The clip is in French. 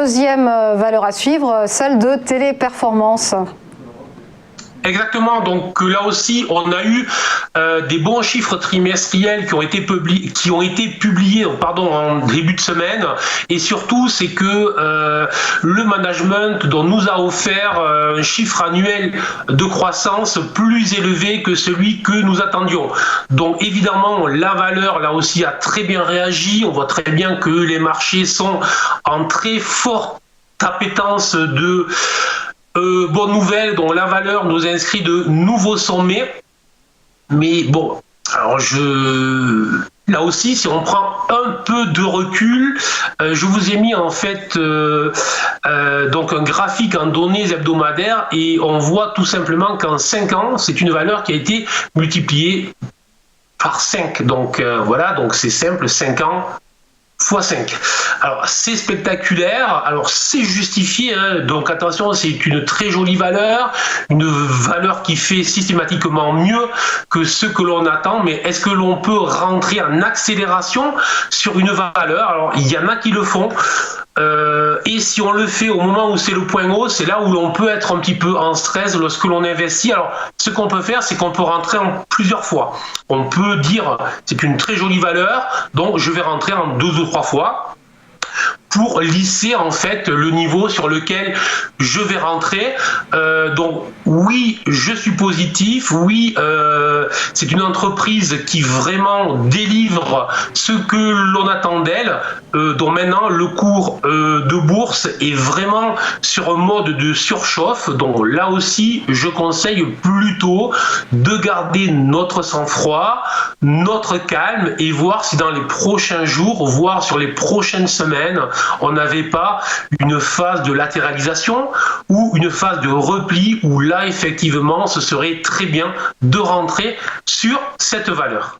deuxième valeur à suivre, celle de Téléperformance. Exactement, donc là aussi on a eu des bons chiffres trimestriels qui ont été publiés en début de semaine, et surtout c'est que le management dont nous a offert un chiffre annuel de croissance plus élevé que celui que nous attendions. Donc évidemment la valeur là aussi a très bien réagi, on voit très bien que les marchés sont en très forte appétence de bonne nouvelle, dont la valeur nous inscrit de nouveaux sommets. Mais bon, alors là aussi, si on prend un peu de recul, je vous ai mis en fait donc un graphique en données hebdomadaires, et on voit tout simplement qu'en 5 ans, c'est une valeur qui a été multipliée par 5. Donc voilà, donc c'est simple, 5 ans x 5. Alors c'est spectaculaire, alors c'est justifié, hein. Donc attention, c'est une très jolie valeur, une valeur qui fait systématiquement mieux que ce que l'on attend, mais est-ce que l'on peut rentrer en accélération sur une valeur? Alors il y en a qui le font, et si on le fait au moment où c'est le point haut, c'est là où l'on peut être un petit peu en stress lorsque l'on investit. Alors ce qu'on peut faire, c'est qu'on peut rentrer en plusieurs fois. On peut dire c'est une très jolie valeur, donc je vais rentrer en 2 ou 3 fois pour lisser en fait le niveau sur lequel je vais rentrer. Donc oui, je suis positif, oui, c'est une entreprise qui vraiment délivre ce que l'on attend d'elle, dont maintenant le cours de bourse est vraiment sur un mode de surchauffe. Donc là aussi, je conseille plutôt de garder notre sang-froid, notre calme, et voir si dans les prochains jours, voire sur les prochaines semaines, on n'avait pas une phase de latéralisation ou une phase de repli où là, effectivement, ce serait très bien de rentrer sur cette valeur.